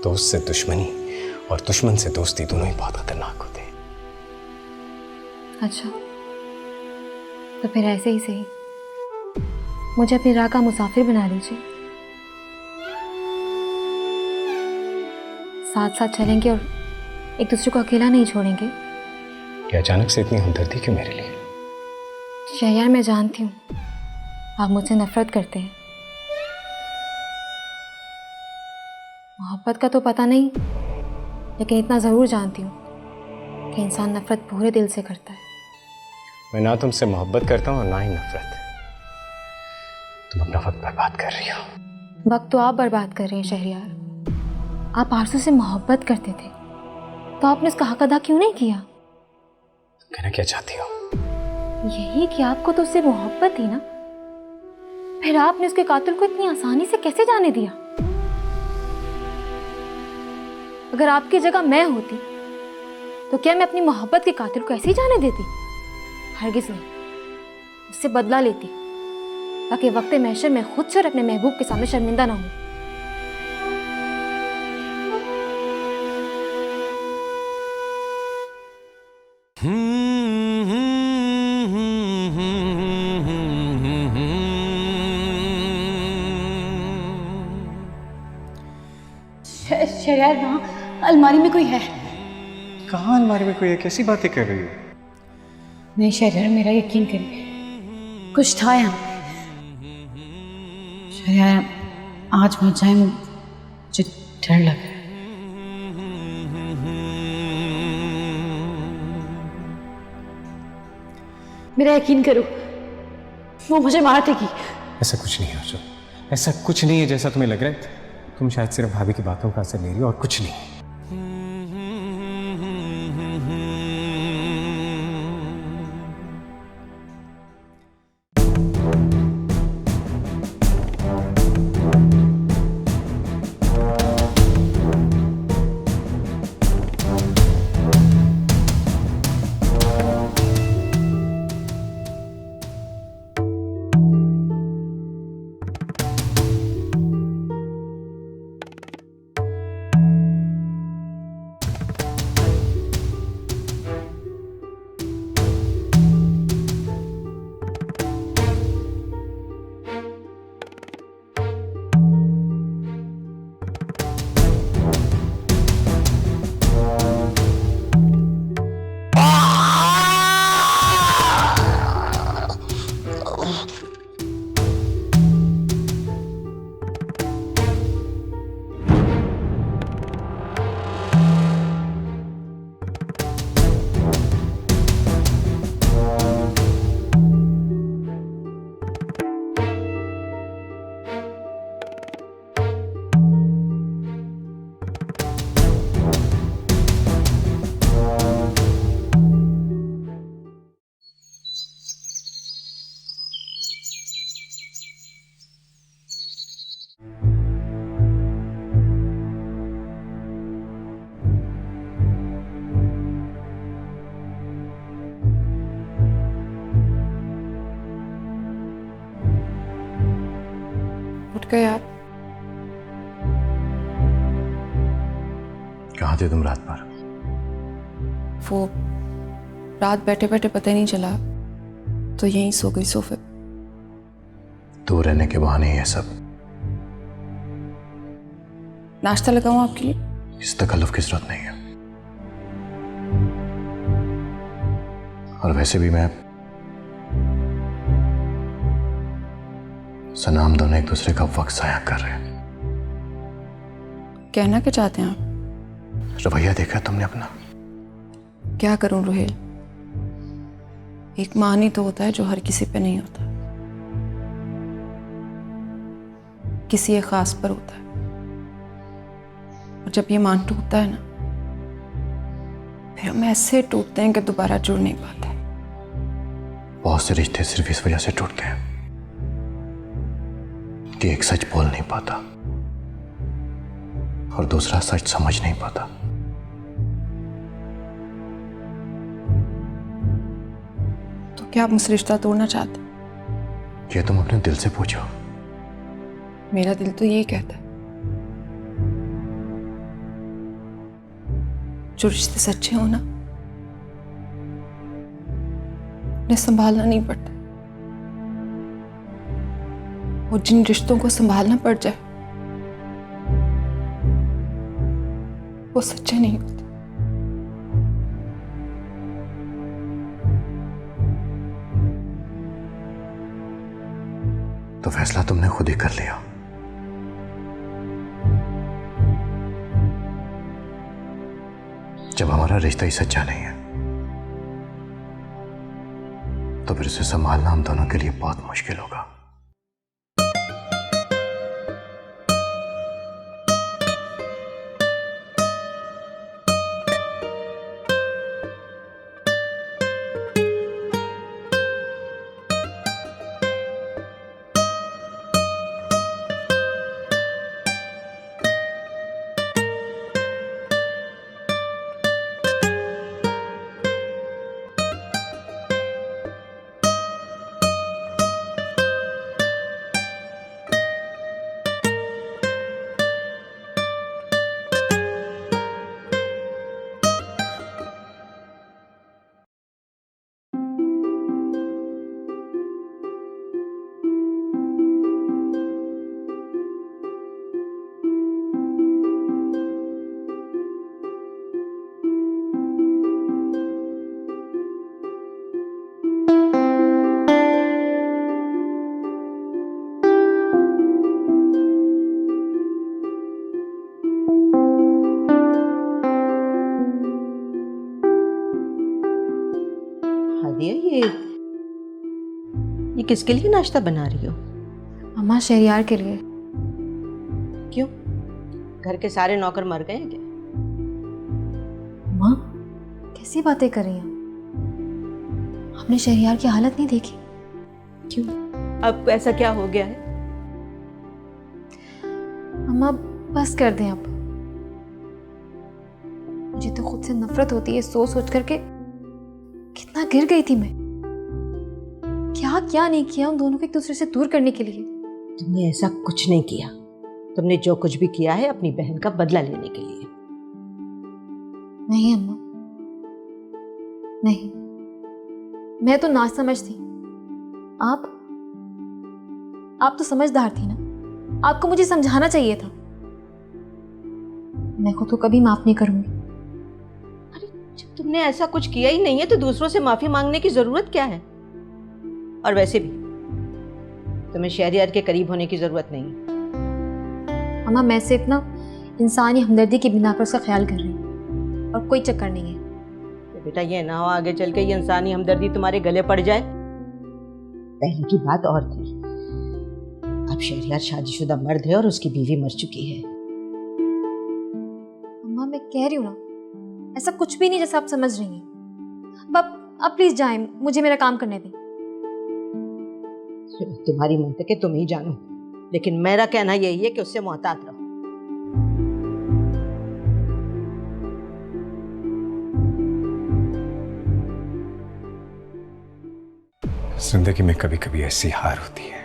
दोस्त से दुश्मनी और दुश्मन से दोस्ती दोनों ही बहुत खतरनाक होते हैं। अच्छा, तो फिर ऐसे ही सही, मुझे अपनी राह का मुसाफिर बना लीजिए। साथ साथ चलेंगे और एक दूसरे को अकेला नहीं छोड़ेंगे। क्या अचानक से इतनी हमदर्दी क्यों मेरे लिए? शहरयार, मैं जानती हूँ आप मुझसे नफरत करते हैं। मोहब्बत का तो पता नहीं, लेकिन इतना ज़रूर जानती हूँ कि इंसान नफरत पूरे दिल से करता है। मैं ना तुमसे मोहब्बत करता हूँ और ना ही नफरत। तुम अपना वक्त बर्बाद कर रही हो। वक्त तो आप बर्बाद कर रहे हैं शहरयार। आप आरज़ू से मोहब्बत करते थे, तो आपने उसका हक अदा क्यों नहीं किया? कहना क्या चाहती हो? यही कि आपको तो उससे मोहब्बत थी ना, फिर आपने उसके कातिल को इतनी आसानी से कैसे जाने दिया? अगर आपकी जगह मैं होती तो क्या मैं अपनी मोहब्बत के कातिल को ऐसे ही जाने देती? हरगिज नहीं, उससे बदला लेती, ताकि वक्त महशर में खुद से और अपने महबूब के सामने शर्मिंदा ना हूं। शहरयार, वहाँ अलमारी में कोई है। कहाँ अलमारी में कोई है? कैसी बातें कर रही हो? नहीं शहरयार, मेरा यकीन करिए, कुछ था यहाँ। शहरयार, आज मत जाए, मुझे डर लग रहा है। मेरा यकीन करो, वो मुझे मार देगी। ऐसा कुछ नहीं है अर्जुन, ऐसा कुछ नहीं है जैसा तुम्हें लग रहा है। तुम शायद सिर्फ भाभी की बातों का असर ले रही हो और कुछ नहीं। उठ गए आप? कहाँ थे तुम रात भर? वो रात बैठे बैठे पता ही नहीं चला, तो यहीं सो गई सोफे। दूर रहने के बहाने ये सब। नाश्ता लगाऊं आपके लिए? इस तकल्लुफ की जरूरत नहीं है। और वैसे भी मैं सनाम दोनों एक दूसरे का वक्त जाया कर रहे हैं। कहना क्या चाहते हैं आप? रवैया देखा तुमने अपना? क्या करूं रोहेल, एक मान ही तो होता है जो हर किसी पे नहीं होता, किसी एक खास पर होता है। और जब ये मान टूटता है ना, फिर हम ऐसे टूटते हैं कि दोबारा जुड़ नहीं पाते। बहुत से रिश्ते सिर्फ इस वजह से टूटते हैं कि एक सच बोल नहीं पाता और दूसरा सच समझ नहीं पाता। तो क्या आप मुझसे रिश्ता तोड़ना चाहते? ये तुम अपने दिल से पूछो। 「 मेरा दिल तो यही कहता है। " 「 " 」 « " " " " " " " " जो रिश्ते सच्चे हो ना, उन्हें संभालना नहीं पड़ता। और जिन रिश्तों को संभालना पड़ जाए वो सच्चे नहीं होते। तो फैसला तुमने खुद ही कर लिया। जब हमारा रिश्ता ही सच्चा नहीं है तो फिर उसे संभालना हम दोनों के लिए बहुत मुश्किल होगा। हादिया, ये किसके लिए नाश्ता बना रही हो? अम्मा शहरियार के लिए। क्यों, घर के सारे नौकर मर गए हैं क्या? अम्मा कैसी बातें कर रही हैं? आपने शहरियार की हालत नहीं देखी? क्यों, अब ऐसा क्या हो गया है? अम्मा बस कर दें अब। मुझे तो खुद से नफरत होती है सोच सोच करके कितना गिर गई थी मैं। क्या क्या नहीं किया उन दोनों को एक दूसरे से दूर करने के लिए। तुमने ऐसा कुछ नहीं किया। तुमने जो कुछ भी किया है अपनी बहन का बदला लेने के लिए। नहीं अम्मा, नहीं, मैं तो ना समझ थी। आप तो समझदार थी ना, आपको मुझे समझाना चाहिए था। मैं खुद को कभी माफ नहीं करूंगी। अरे जब तुमने ऐसा कुछ किया ही नहीं है तो दूसरों से माफी मांगने की जरूरत क्या है? और वैसे भी तुम्हें शहरियार के करीब होने की जरूरत नहीं है। अम्मा मैं सिर्फ ना इंसानी हमदर्दी की बिना पर उसका ख्याल कर रही हूँ और कोई चक्कर नहीं है। तो बेटा ये ना हो आगे चल के ये इंसानी हमदर्दी तुम्हारे गले पड़ जाए। पहले की बात और थी, अब शहरियार शादीशुदा मर्द है और उसकी बीवी मर चुकी है। अम्मा मैं कह रही हूँ ना, ऐसा कुछ भी नहीं जैसा आप समझ रही हैं। अब प्लीज जाएं, मुझे मेरा काम करने दें। तुम्हारी मंतके तुम ही जानो, लेकिन मेरा कहना यही है कि उससे मोहतात रहो। जिंदगी में कभी कभी ऐसी हार होती है,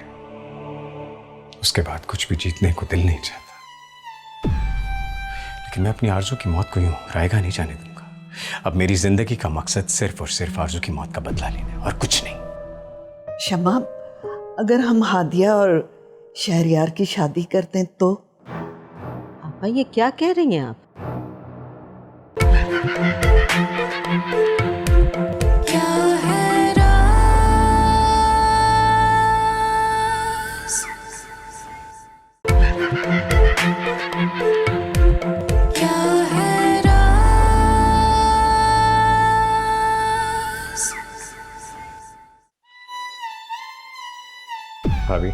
उसके बाद कुछ भी जीतने को दिल नहीं चाहता। लेकिन मैं अपनी आरज़ू की मौत को यूं रायगा नहीं जाने दूंगा। अब मेरी जिंदगी का मकसद सिर्फ और सिर्फ आरज़ू की मौत का बदला लेना और कुछ नहीं। शमा, अगर हम हादिया और शहरियार की शादी करते हैं तो? पापा ये क्या कह रही हैं आप? भाभी,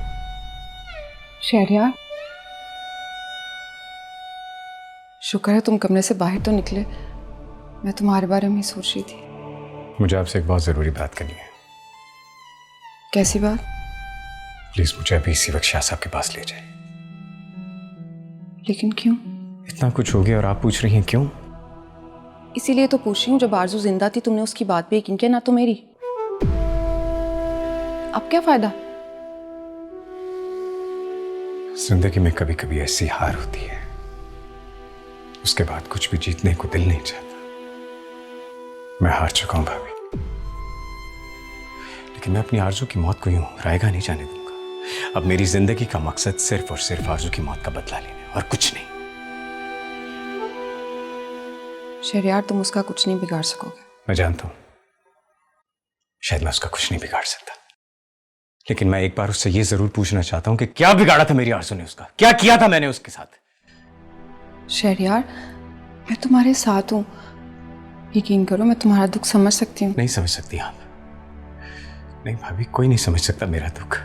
शहरियार, शुक्र है तुम कमरे से बाहर तो निकले। मैं तुम्हारे बारे में ही सोच रही थी। मुझे आपसे एक बहुत ज़रूरी बात करनी है। कैसी बात? प्लीज़ मुझे अभी इसी वक्त शाह साहब के पास ले जाए। लेकिन क्यों? इतना कुछ हो गया और आप पूछ रही हैं क्यों? इसीलिए तो पूछ रही हूँ, जब आरजू जिंदा थी तुमने उसकी बात पे यकीन किया, ना तो मेरी। अब क्या फायदा? जिंदगी में कभी कभी ऐसी हार होती है, उसके बाद कुछ भी जीतने को दिल नहीं चाहता। मैं हार चुका हूं भाभी, लेकिन मैं अपनी आरजू की मौत को यूं रायगा नहीं जाने दूंगा। अब मेरी जिंदगी का मकसद सिर्फ और सिर्फ आरजू की मौत का बदला लेना और कुछ नहीं। शहरयार, तुम उसका कुछ नहीं बिगाड़ सकोगे। मैं जानता हूं, शायद मैं उसका कुछ नहीं बिगाड़ सकता, लेकिन मैं एक बार उससे यह जरूर पूछना चाहता हूं कि क्या बिगाड़ा था मेरी आरजू ने उसका, क्या किया था मैंने उसके साथ। शहरयार, मैं तुम्हारे साथ हूं, यकीन करो, मैं तुम्हारा दुख समझ सकती हूँ। नहीं समझ सकती आप? नहीं भाभी, कोई नहीं समझ सकता मेरा दुख।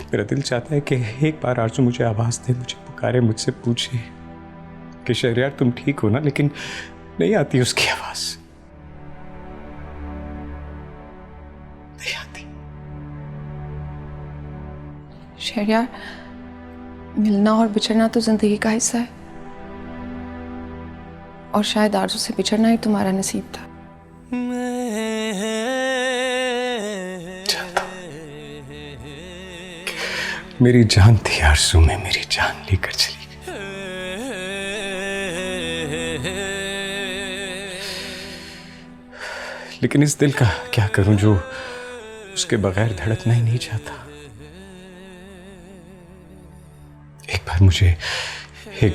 मेरा दिल चाहता है कि एक बार आरजू मुझे आवाज दे, मुझे पुकारे, मुझसे पूछे कि शहरयार तुम ठीक हो ना, लेकिन नहीं आती उसकी आवाज, नहीं आती। शहरयार, मिलना और बिछड़ना तो जिंदगी का हिस्सा है, और शायद आरजू से बिछड़ना ही तुम्हारा नसीब था। मेरी जान थी आरजू में, मेरी जान लेकर चली गई। लेकिन इस दिल का क्या करूं जो उसके बगैर धड़कना ही नहीं चाहता। एक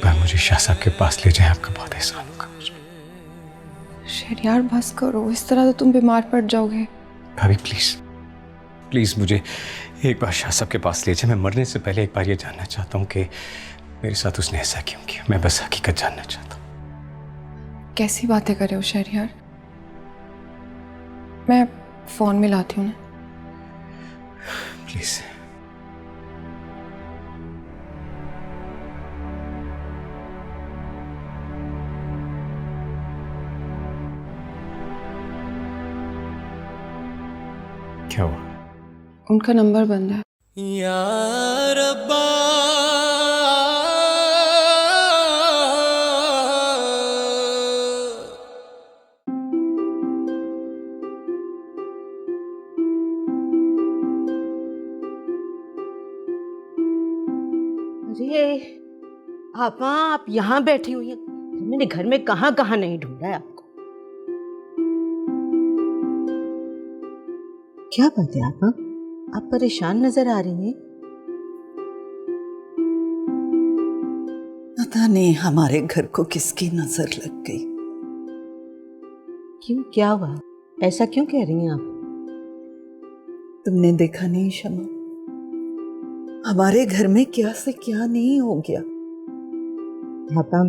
बार मुझे शाह साहब के पास ले जाएं, आपका बहुत एहसान होगा मुझ पर। शहरयार, बस करो, इस तरह तो तुम बीमार पड़ जाओगे। भाभी प्लीज प्लीज मुझे एक बार शाह साहब के पास ले जाए। मैं मरने से पहले एक बार ये जानना चाहता हूँ कि मेरे साथ उसने ऐसा क्यों किया। मैं बस हकीकत जानना चाहता हूँ। कैसी बातें कर रहे हो शहरयार? मैं फोन मिलाती हूँ ना। प्लीज। क्या हुआ? उनका नंबर बंद है। या रब्बा अरे आप यहाँ बैठी हुई हैं। मैंने घर में कहाँ कहाँ नहीं ढूंढा है आपको। क्या बात है आप परेशान नजर आ रही हैं। पता नहीं हमारे घर को किसकी नजर लग गई। क्यों, क्या हुआ? ऐसा क्यों कह रही हैं आप? तुमने देखा नहीं शमा, हमारे घर में क्या से क्या नहीं हो गया। आपा,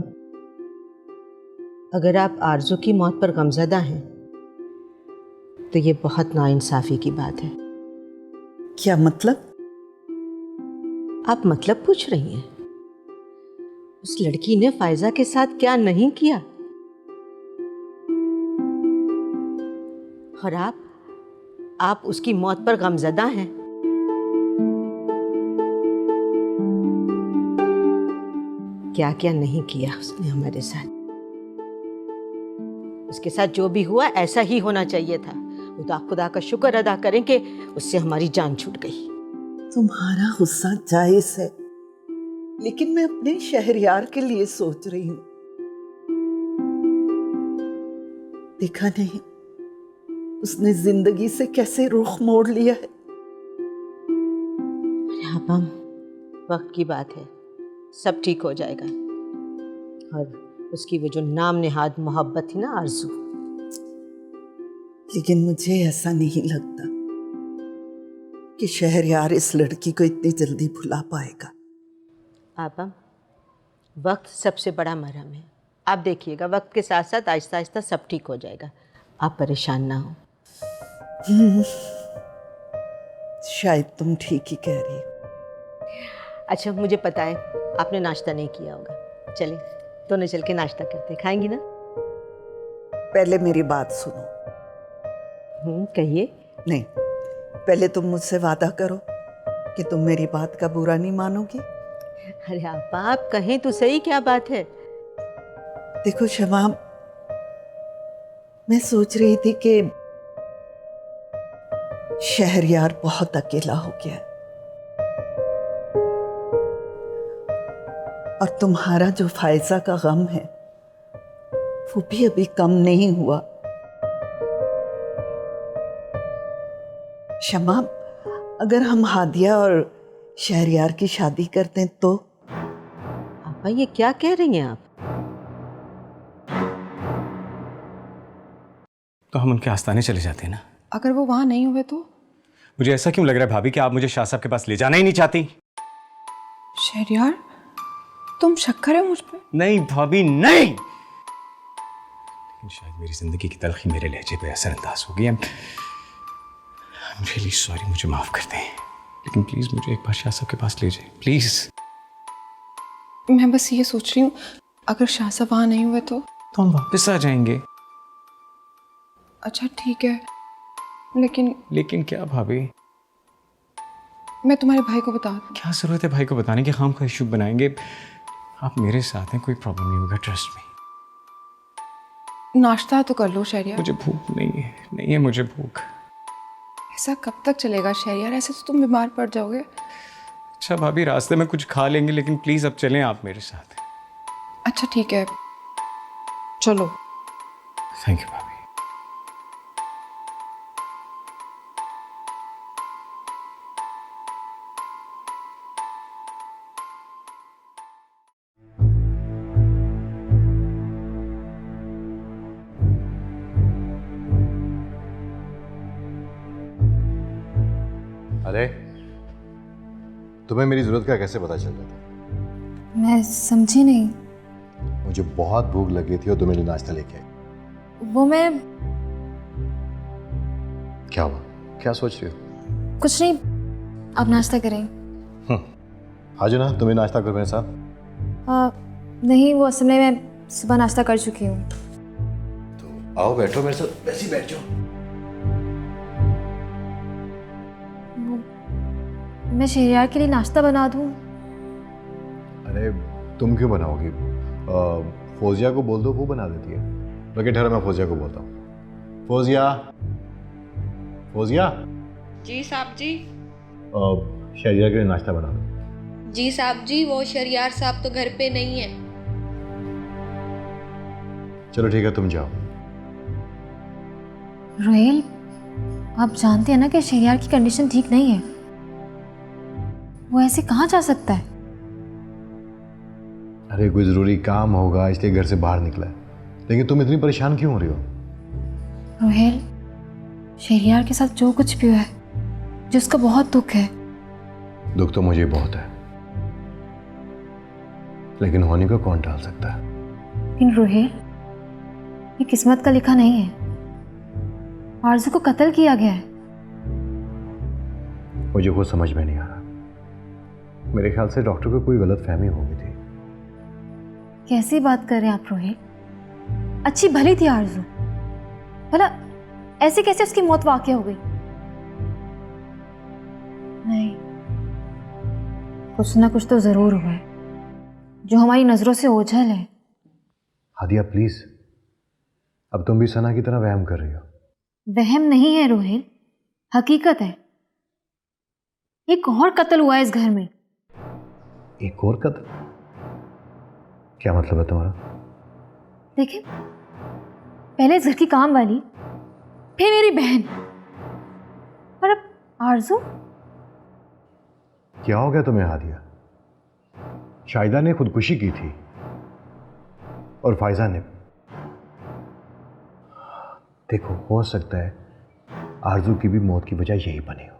अगर आप आरजू की मौत पर गमज़दा हैं तो ये बहुत नाइंसाफी की बात है। क्या मतलब? आप मतलब पूछ रही हैं? उस लड़की ने फायजा के साथ क्या नहीं किया, और आप उसकी मौत पर गमज़दा हैं। क्या क्या नहीं किया उसने हमारे साथ। उसके साथ जो भी हुआ ऐसा ही होना चाहिए था। खुदा का शुक्र अदा करें कि उससे हमारी जान छूट गई। तुम्हारा गुस्सा जायज है, लेकिन मैं अपने शहरयार के लिए सोच रही हूं। देखा नहीं उसने जिंदगी से कैसे रुख मोड़ लिया है। आपा, वक्त की बात है, सब ठीक हो जाएगा। और उसकी वो जो नाम नेहाद मोहब्बत थी ना आरजू, लेकिन मुझे ऐसा नहीं लगता कि शहरयार इस लड़की को इतनी जल्दी भुला पाएगा। आपा, वक्त सबसे बड़ा मरहम है। आप देखिएगा, वक्त के साथ साथ आहिस्ता आहिस्ता सब ठीक हो जाएगा। आप परेशान ना हो। शायद तुम ठीक ही कह रही हो। अच्छा, मुझे पता है आपने नाश्ता नहीं किया होगा। चलिए दोनों चल के नाश्ता करते। खाएंगी ना? पहले मेरी बात सुनो। कहिए। नहीं, पहले तुम मुझसे वादा करो कि तुम मेरी बात का बुरा नहीं मानोगी। अरे आप कहें तो सही, क्या बात है? देखो शमा, मैं सोच रही थी कि शहरयार बहुत अकेला हो गया है, और तुम्हारा जो फायजा का गम है वो भी अभी कम नहीं हुआ। शमा, अगर हम हादिया और शहरयार की शादी कर दें तो? आपा ये क्या कह रही हैं आप? तो हम उनके आस्थाने चले जाते हैं ना। अगर वो वहाँ नहीं हुए तो? मुझे ऐसा क्यों लग रहा है भाभी कि आप मुझे शाह साहब के पास ले जाना ही नहीं चाहती? शहरयार, तुम शक कर रहे हो मुझ पे? नहीं भाभी नहीं, लेकिन शायद मेरी जिंदगी की तलखी मेरे लहजे पे असरअंदाज हो गई। I'm really sorry, मुझे माफ कर दें, लेकिन प्लीज मुझे एक बार शाह साहब के पास ले जाए प्लीज। मैं बस ये सोच रही हूँ, अगर शाह साहब वहाँ नहीं हुए तो हम वापस आ जाएंगे। अच्छा ठीक है, लेकिन क्या भाभी? मैं तुम्हारे भाई को बता दूँ? क्या जरूरत है भाई को बताने की? खाम का इशू बनाएंगे। आप मेरे साथ हैं, कोई प्रॉब्लम नहीं होगा, ट्रस्ट मी। नाश्ता तो कर लो शहरयार। मुझे भूख नहीं है मुझे भूख। ऐसा कब तक चलेगा शहरयार? ऐसे तो तुम बीमार पड़ जाओगे। अच्छा भाभी, रास्ते में कुछ खा लेंगे, लेकिन प्लीज अब चलें आप मेरे साथ। अच्छा ठीक है, चलो। थैंक यू भाभी। अरे, तुम्हें मेरी जरूरत का कैसे पता चल जाता? मैं समझी नहीं। मुझे बहुत भूख लगी थी और तुम्हें लिए नाश्ता लेके आई। वो मैं क्या हुआ? क्या सोच रही हो? कुछ नहीं, आप नाश्ता करें। आज ना तुम्हें नाश्ता करो मेरे साथ। नहीं, वो असल में मैं सुबह नाश्ता कर चुकी हूँ। तो आओ बैठो मेरे साथ, वैसे ही बैठ जाओ। मैं शहरयार के लिए नाश्ता बना दूँ? अरे तुम क्यों बनाओगी? फौजिया को बोल दो, वो बना देती है। बल्कि ठहरो, मैं फौजिया को बोलता हूँ। फौजिया जी साहब जी। शहरियार के लिए नाश्ता बना दो। जी साहब जी, वो शहरयार साहब तो घर पे नहीं है। चलो ठीक है, तुम जाओ। रोहेल, आप जानते हैं ना कि शहरयार की कंडीशन ठीक नहीं है। वो ऐसे कहाँ जा सकता है? अरे कोई ज़रूरी काम होगा इसलिए घर से बाहर निकला है, लेकिन तुम इतनी परेशान क्यों हो रही हो? रोहेल, शहरयार के साथ जो कुछ भी हुआ है, जिसका बहुत दुख है। दुख तो मुझे बहुत है, लेकिन होने को कौन टाल सकता है? लेकिन रोहेल, ये किस्मत का लिखा नहीं है। आरज़ू को कत्ल किया गया है। मुझे वो समझ में नहीं आ रहा। मेरे ख्याल से डॉक्टर को कोई गलतफहमी हो गई थी। कैसी बात कर रहे हैं आप रोहित? अच्छी भली थी आरज़ू, भला ऐसे कैसे उसकी मौत वाक़या हो गई? नहीं, कुछ ना कुछ तो जरूर हुआ है जो हमारी नजरों से ओझल है। हादिया प्लीज, अब तुम भी सना की तरह वहम कर रही हो। वहम नहीं है रोहित, हकीकत है। एक और कत्ल हुआ है इस घर में। एक और कत्ल? क्या मतलब है तुम्हारा? देखिए, पहले इस घर की काम वाली, फिर मेरी बहन, और अब आरज़ू। क्या हो गया तुम्हें हादिया? शाहिदा ने खुदकुशी की थी और फायजा ने। देखो, हो सकता है आरज़ू की भी मौत की वजह यही बनी हो।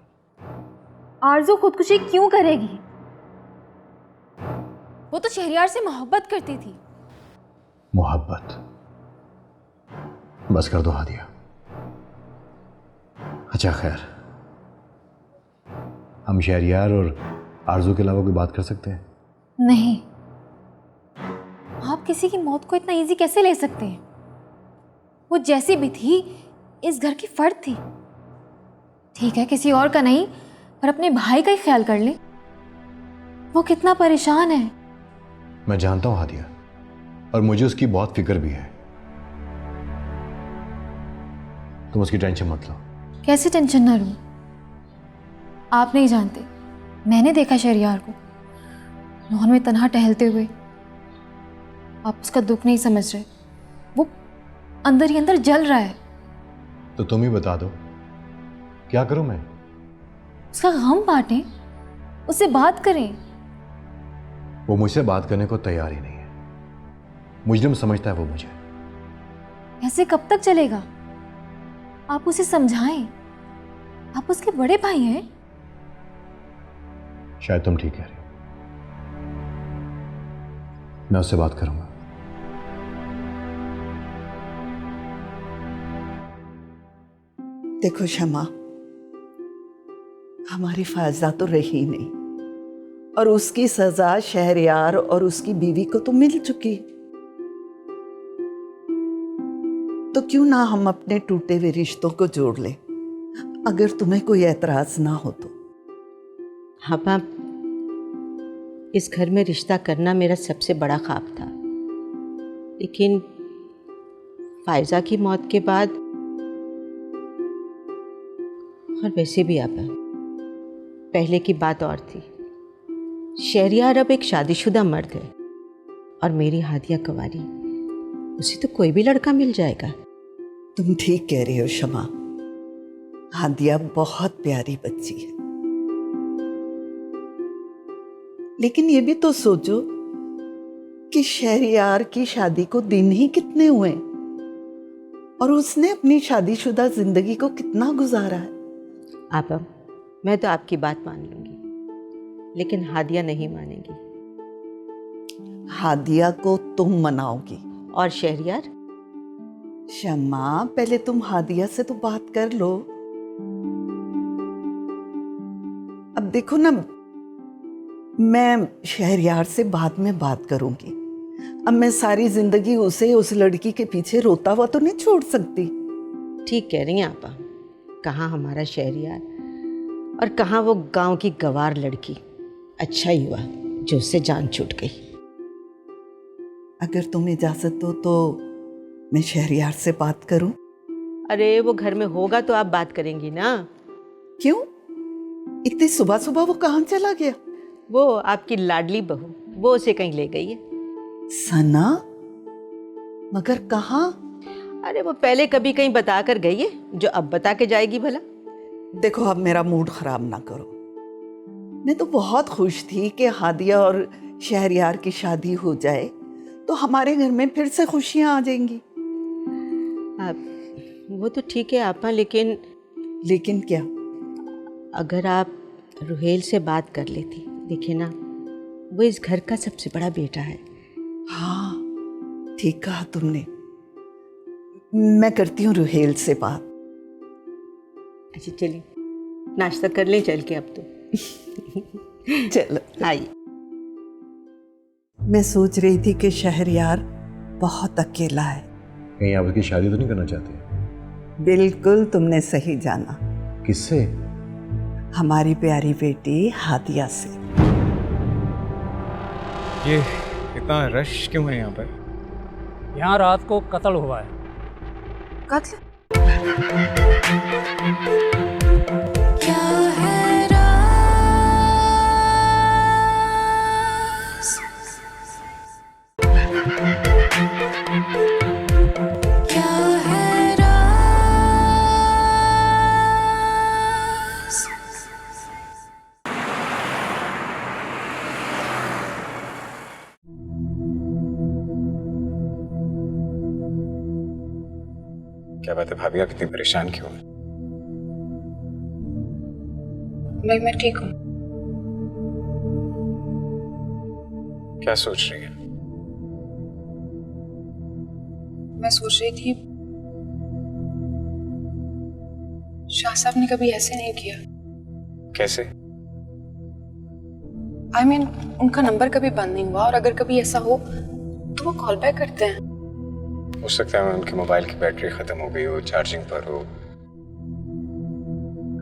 आरज़ू खुदकुशी क्यों करेगी? वो तो शहरयार से मोहब्बत करती थी। मोहब्बत? बस कर दो हादिया। अच्छा खैर, हम शहरयार और आरज़ू के अलावा कोई बात कर सकते हैं? नहीं, आप किसी की मौत को इतना इजी कैसे ले सकते हैं? वो जैसी भी थी, इस घर की फर्द थी। ठीक है, किसी और का नहीं, पर अपने भाई का ही ख्याल कर ले। वो कितना परेशान है। मैं जानता हूं हादिया, और मुझे उसकी बहुत फिक्र भी है। तुम उसकी टेंशन मत लो। कैसे टेंशन ना लूं? आप नहीं जानते, मैंने देखा शहरयार को लॉन में तन्हा टहलते हुए। आप उसका दुख नहीं समझ रहे। वो अंदर ही अंदर जल रहा है। तो तुम ही बता दो, क्या करूं मैं? उसका गम बांटें, उससे बात करें। वो मुझसे बात करने को तैयार ही नहीं है। मुजरिम समझता है वो मुझे। ऐसे कब तक चलेगा? आप उसे समझाएं, आप उसके बड़े भाई हैं। शायद तुम ठीक कह रही हो, मैं उससे बात करूंगा। देखो शमा, हमारी फायजा तो रही नहीं और उसकी सजा शहरयार और उसकी बीवी को तो मिल चुकी। तो क्यों ना हम अपने टूटे हुए रिश्तों को जोड़ लें, अगर तुम्हें कोई ऐतराज ना हो तो। हाँ बाप, इस घर में रिश्ता करना मेरा सबसे बड़ा ख्वाब था, लेकिन फायजा की मौत के बाद, और वैसे भी आपा, पहले की बात और थी। शहरयार अब एक शादीशुदा मर्द है और मेरी हादिया कुंवारी, उसे तो कोई भी लड़का मिल जाएगा। तुम ठीक कह रही हो शमा, हादिया बहुत प्यारी बच्ची है। लेकिन ये भी तो सोचो कि शहरयार की शादी को दिन ही कितने हुए और उसने अपनी शादीशुदा जिंदगी को कितना गुजारा है। आपा, मैं तो आपकी बात मान लूंगी, लेकिन हादिया नहीं मानेगी। हादिया को तुम मनाओगी और शहरयार? शमा, पहले तुम हादिया से तो बात कर लो। अब देखो ना, मैं शहरयार से बाद में बात करूंगी। अब मैं सारी जिंदगी उसे उस लड़की के पीछे रोता हुआ तो नहीं छोड़ सकती। ठीक कह रही हैं आपा, कहाँ हमारा शहरयार और कहाँ वो गांव की गवार लड़की। अच्छा ही हुआ जो उससे जान छूट गई। अगर तुम इजाजत दो तो मैं शहरयार से बात करूं। अरे वो घर में होगा तो आप बात करेंगी ना। क्यों, इतनी सुबह सुबह वो कहाँ चला गया? वो आपकी लाडली बहू, वो उसे कहीं ले गई है। सना? मगर कहाँ? अरे वो पहले कभी कहीं बता कर गई है, जो अब बता के जाएगी भला। देखो, अब मेरा मूड खराब ना करो। मैं तो बहुत खुश थी कि हादिया और शहरयार की शादी हो जाए तो हमारे घर में फिर से खुशियां आ जाएंगी। वो तो ठीक है आपा, लेकिन क्या? अगर आप रुहेल से बात कर लेती। देखिए ना, वो इस घर का सबसे बड़ा बेटा है। हाँ, ठीक कहा तुमने। मैं करती हूँ रुहेल से बात। अच्छा चलिए, नाश्ता कर लें चल के अब तो। चलो आइए। मैं सोच रही थी कि शहरयार बहुत अकेला है। कहीं आप उसकी शादी तो नहीं करना चाहते? बिल्कुल तुमने सही जाना। किससे? हमारी प्यारी बेटी हादिया से। ये इतना रश क्यों है यहाँ पर? यहाँ रात को कत्ल हुआ है। कत्ल? क्या है राज, क्या है राज। क्या बात है भाभी, आप इतनी परेशान क्यों हैं? भाई मैं ठीक हूँ। क्या सोच रही हैं? मैं सोच रही थी, शाह साहब ने कभी ऐसे नहीं किया। कैसे? I mean, उनका नंबर कभी बंद नहीं हुआ और अगर कभी ऐसा हो तो वो कॉल बैक करते हैं। हो सकता है उनके मोबाइल की बैटरी खत्म हो गई हो, चार्जिंग पर हो।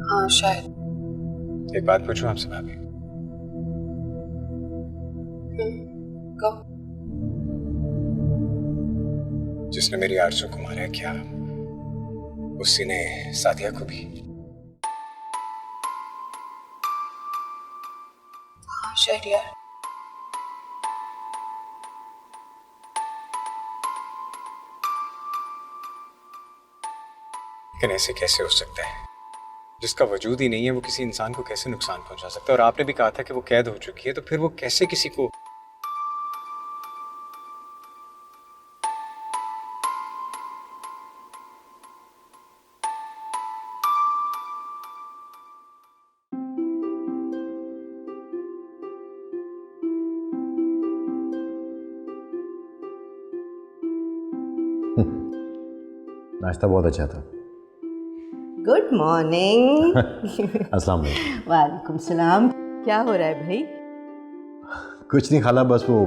हाँ शायद। एक बात पूछूं आपसे भाभी? कहो। जिसने मेरी आरज़ू को मारा, क्या उसी ने सादिया को भी? हाँ शहरयार। लेकिन ऐसे कैसे हो सकता है? जिसका वजूद ही नहीं है वो किसी इंसान को कैसे नुकसान पहुंचा सकता है? और आपने भी कहा था कि वो कैद हो चुकी है, तो फिर वो कैसे किसी को? नाश्ता बहुत अच्छा था। Good morning. अस्सलाम वालेकुम। वालेकुम सलाम। क्या हो रहा है भाई? कुछ नहीं खाला, बस वो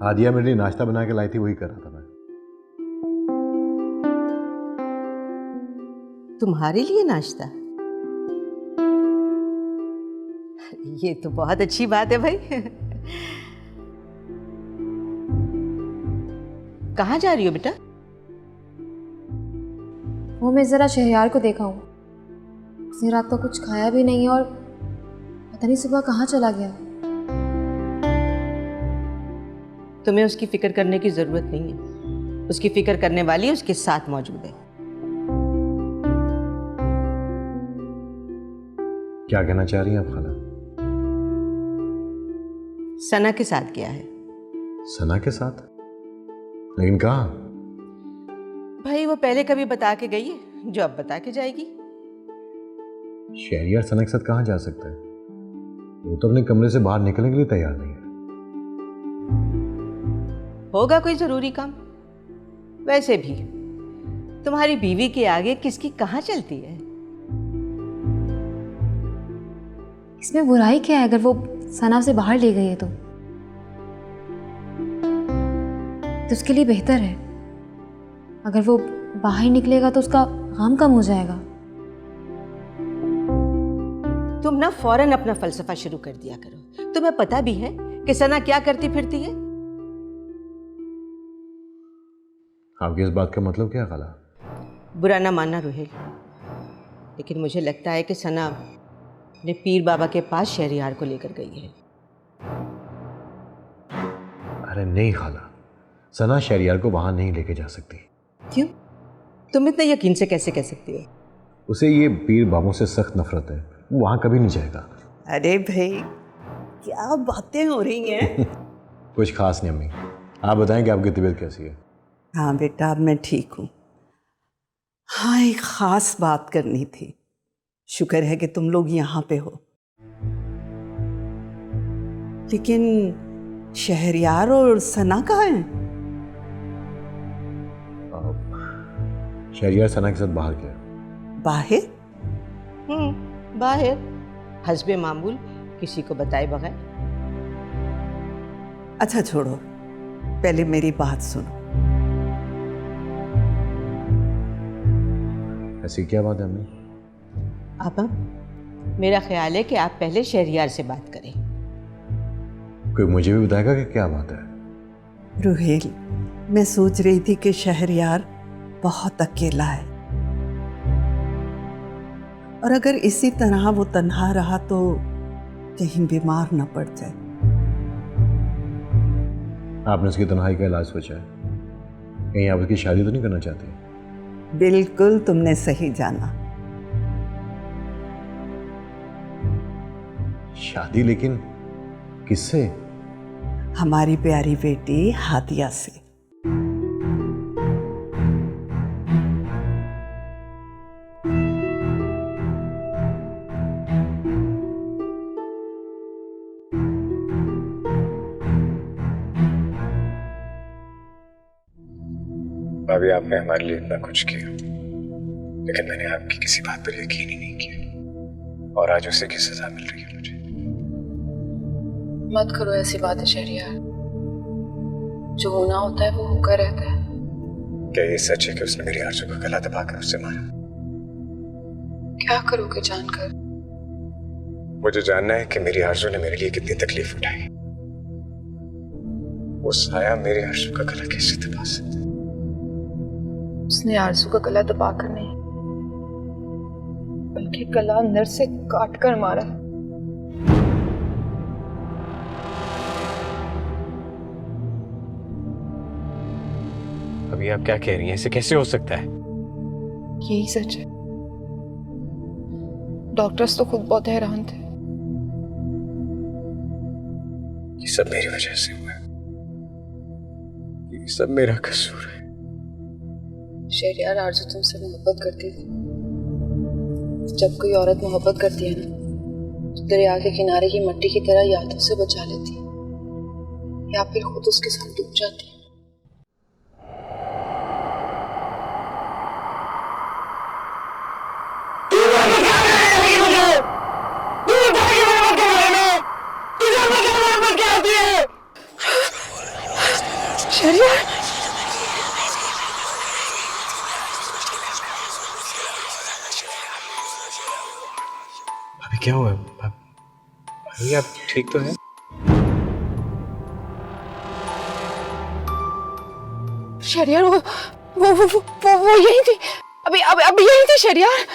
हादिया मेरे लिए नाश्ता बना के लाई थी, वही कर रहा था मैं। तुम्हारे लिए नाश्ता? ये तो बहुत अच्छी बात है भाई। कहाँ जा रही हो बेटा? वो मैं ज़रा शहरयार को देखा हूँ। उसने रात को कुछ खाया भी नहीं और पता नहीं सुबह कहाँ चला गया। तुम्हें उसकी फिक्र करने की जरूरत नहीं है। उसकी फिक्र करने वाली उसके साथ मौजूद है। क्या कहना चाह रही हैं आप खाला? सना के साथ गया है। सना के साथ? लेकिन कहाँ? भाई वो पहले कभी बता के गई है, जो अब बता के जाएगी। शहरियार सना के साथ कहाँ जा सकता है? वो तो अपने कमरे से बाहर निकलने के लिए तैयार नहीं है। होगा कोई जरूरी काम। वैसे भी तुम्हारी बीवी के आगे किसकी कहाँ चलती है? इसमें बुराई क्या है अगर वो सना से बाहर ले गई है तो उसके लिए बेहतर है। अगर वो बाहर निकलेगा तो उसका काम कम हो जाएगा। तुम ना फौरन अपना फलसफा शुरू कर दिया करो। तुम्हें पता भी है कि सना क्या करती फिरती है? आपकी इस बात का मतलब क्या खाला? बुरा ना मानना रोहेल, लेकिन मुझे लगता है कि सना अपने पीर बाबा के पास शहरियार को लेकर गई है। अरे नहीं खाला, सना शहरियार को वहां नहीं लेके जा सकती। क्यों? तुम इतने यकीन से कैसे कह सकती हो? उसे ये पीर बाबों से सख्त नफरत है, वो वहां कभी नहीं जाएगा। अरे भाई, क्या बातें हो रही हैं? कुछ खास नहीं अम्मी, आप बताएं कि आपकी तबीयत कैसी है? हाँ बेटा, अब मैं ठीक हूँ। हाँ, एक खास बात करनी थी। शुक्र है कि तुम लोग यहाँ पे हो। लेकिन शहरियार और सना कहाँ हैं? शहरियार सना के साथ बाहर गया। बाहर? बाहर हस्बे मामूल, किसी को बताए बगैर। अच्छा छोड़ो, पहले मेरी बात सुनो। ऐसी क्या बात है अम्मी? आपा, मेरा ख्याल है कि आप पहले शहरियार से बात करें। कोई मुझे भी बताएगा कि क्या बात है? रुहेल, मैं सोच रही थी कि शहरियार बहुत अकेला है और अगर इसी तरह वो तन्हा रहा तो कहीं बीमार न पड़ जाए। आपने उसकी तन्हाई का इलाज सोचा है? कहीं आप उसकी शादी तो नहीं करना चाहते? बिल्कुल, तुमने सही जाना। शादी? लेकिन किससे? हमारी प्यारी बेटी हादिया से। भाभी, आपने हमारे लिए इतना कुछ किया, लेकिन मैंने आपकी किसी बात पर यकीन ही नहीं किया, और आज उसे की सजा मिल रही है मुझे। मत करो ऐसी बातें शहरियार। जो होना होता है वो होकर रहता है। क्या ये सच है कि उसने मेरी आरज़ू का गला दबाकर उससे मारा? क्या करोगे जानकर? मुझे जानना है कि मेरी आरज़ू ने मेरे लिए कितनी तकलीफ उठाई। वो साया मेरी आरज़ू का गला कैसे दबा सकता? उसने आरज़ू का गला दबाकर नहीं, बल्कि गला अंदर से काट कर मारा। अभी आप क्या कह रही हैं? ऐसे कैसे हो सकता है? यही सच है। डॉक्टर्स तो खुद बहुत हैरान थे। ये सब मेरी वजह से हुआ है, ये सब मेरा कसूर है। शहरयार आरज़ू तुमसे मोहब्बत करती थी। जब कोई औरत मोहब्बत करती है ना, तो दरिया के किनारे की मट्टी की तरह या तो उसे बचा लेती है या फिर खुद उसके साथ डूब जाती है। शहरयार, अभी क्या हुआ? अभी आप ठीक तो हैं? शहरयार, वो यही थी। अभी यही थी शहरयार।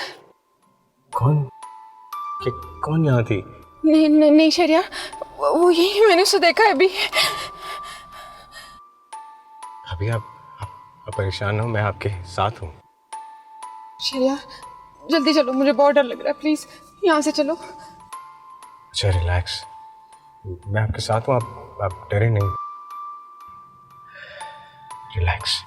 कौन यहाँ थी? नहीं शहरयार, वो यही, मैंने उसे देखा है अभी। अभी आप परेशान हो, मैं आपके साथ हूँ। शहरयार, जल्दी चलो, मुझे बहुत डर लग रहा है। प्लीज यहाँ से चलो। अच्छा रिलैक्स, मैं आपके साथ हूँ, आप डरे नहीं। रिलैक्स।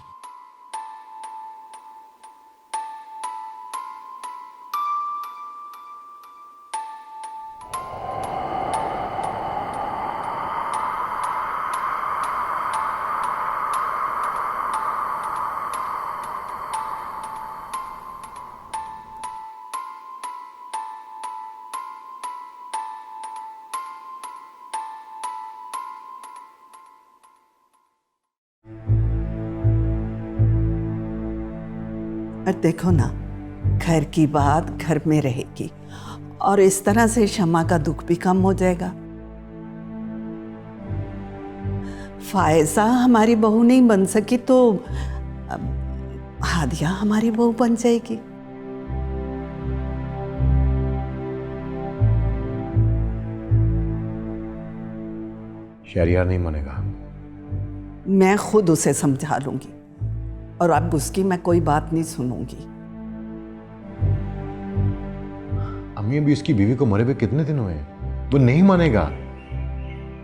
और देखो ना, घर की बात घर में रहेगी और इस तरह से शमा का दुख भी कम हो जाएगा। फायजा हमारी बहू नहीं बन सकी तो हादिया हमारी बहू बन जाएगी। शहरयार नहीं मानेगा। मैं खुद उसे समझा लूंगी और अब उसकी मैं कोई बात नहीं सुनूंगी। अम्मी, अभी उसकी बीवी को मरे हुए कितने दिन हुए हैं, वो नहीं मानेगा।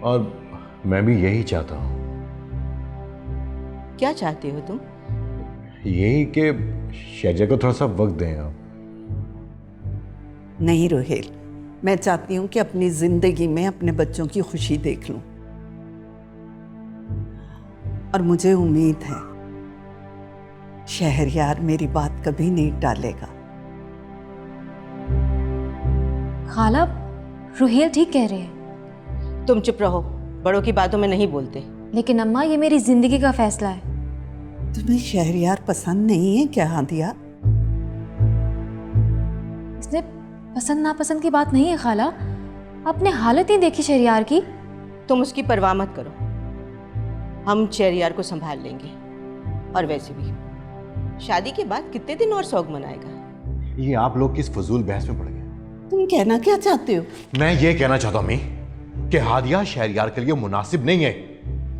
और मैं भी यही चाहता हूँ। क्या चाहते हो तुम? यही कि शहजा को थोड़ा सा वक्त दें आप। नहीं रोहेल, मैं चाहती हूं कि अपनी जिंदगी में अपने बच्चों की खुशी देख लूं और मुझे उम्मीद है शहरयार मेरी बात कभी नहीं टालेगा। खाला, रुहेल ठीक कह रहे हैं। तुम चुप रहो, बड़ों की बातों में नहीं बोलते। लेकिन अम्मा, ये मेरी जिंदगी का फैसला है। तुम्हें शहरयार पसंद नहीं है क्या हादिया? इसमें पसंद नापसंद की बात नहीं है खाला। आपने हालत ही देखी शहरयार की। तुम उसकी परवाह मत करो, हम शहरयार को संभाल लेंगे। और वैसे भी शादी के बाद कितने दिन और शौक मनाएगा? ये आप लोग किस फजूल बहस में पड़ गए? तुम कहना क्या चाहते हो? मैं ये कहना चाहता हूं अम्मी कि हादिया शहरयार के लिए मुनासिब नहीं है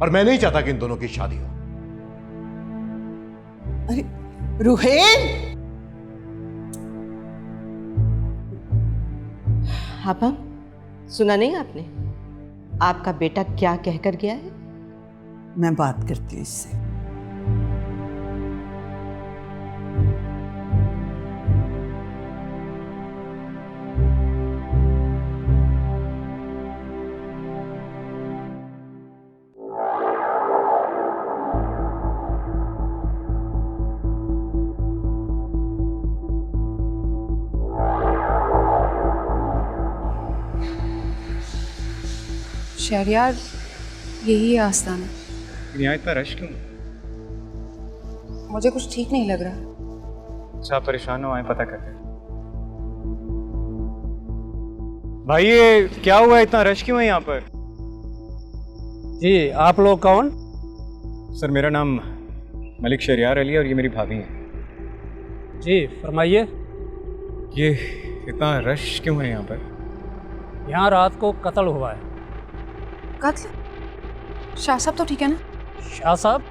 और मैं नहीं चाहता कि इन दोनों की शादी हो। अरे रुहेल! आपा, सुना नहीं आपने? आपका बेटा क्या कहकर गया है? मैं बात करती हूँ इससे। शहरयार, यही है आस्थाना। यहाँ इतना रश क्यों? मुझे कुछ ठीक नहीं लग रहा। अच्छा, आप परेशान हो, आए पता करते। भाई, ये क्या हुआ, इतना रश क्यों है यहाँ पर? जी, आप लोग कौन? सर, मेरा नाम मलिक शहरयार अली और ये मेरी भाभी है। जी फरमाइए। ये इतना रश क्यों है यहाँ पर? यहाँ रात को कत्ल हुआ है। कत्ल? शाह साहब तो ठीक है ना? शाह साहब?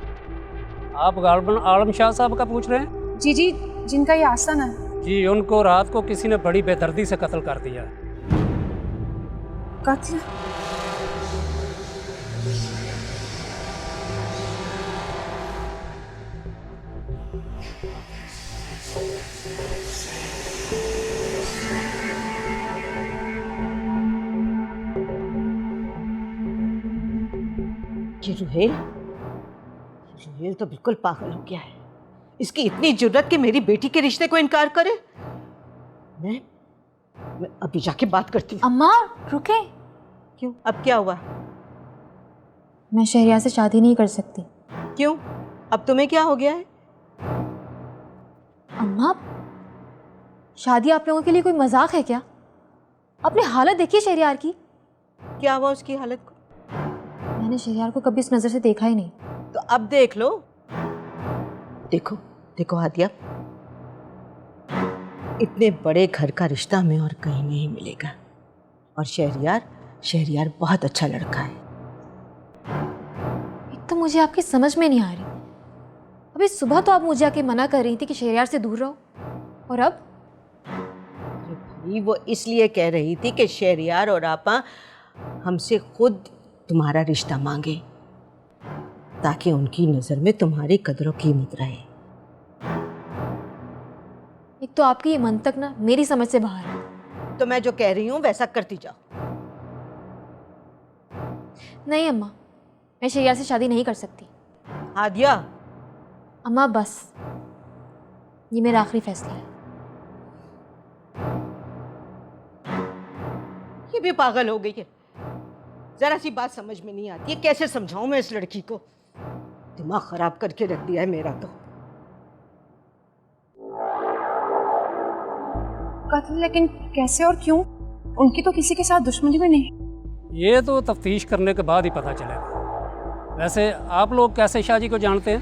आप गालबन आलम शाह साहब का पूछ रहे हैं? जी, जिनका ये आसन है? जी उनको रात को किसी ने बड़ी बेदर्दी से कत्ल कर दिया। कत्ल? ये रुहेल तो बिल्कुल पागल हो गया है। इसकी इतनी जुर्रत कि मेरी बेटी के रिश्ते को इनकार करे। मैं अभी जाके बात करती हूँ। अम्मा रुके। क्यों? अब क्या हुआ? मैं शहरियार से शादी नहीं कर सकती। क्यों? अब तुम्हें क्या हो गया है? अम्मा शादी आप लोगों के लिए कोई मजाक है क्या? अपनी हालत देखिए शहरियार की। क्या हुआ उसकी हालत को? मैंने शहरियार को कभी इस नज़र से देखा ही नहीं। तो अब देख लो। देखो देखो हादिया, इतने बड़े घर का रिश्ता हमें और कहीं नहीं मिलेगा। और शहरियार बहुत अच्छा लड़का है। एक तो मुझे आपकी समझ में नहीं आ रही। अभी सुबह तो आप मुझे आके मना कर रही थी कि शहरियार से दूर रहो, और अब? अरे भाई, वो इसलिए कह रही थी कि शहरियार और आपा हमसे खुद तुम्हारा रिश्ता मांगे ताकि उनकी नज़र में तुम्हारी कदर कीमत रहे। एक तो आपकी ये मंतक ना मेरी समझ से बाहर है। तो मैं जो कह रही हूँ वैसा करती जाओ। नहीं अम्मा, मैं शहरियार से शादी नहीं कर सकती। हादिया। अम्मा बस, ये मेरा आखिरी फैसला है। ये भी पागल हो गई है। जरा सी बात समझ में नहीं आती है। कैसे समझाऊं मैं इस लड़की को? दिमाग खराब करके रख दिया है मेरा तो। कत्ल? लेकिन कैसे और क्यों? उनकी तो किसी के साथ दुश्मनी भी नहीं। ये तो तफ्तीश करने के बाद ही पता चलेगा। वैसे आप लोग कैसे शाह जी को जानते हैं?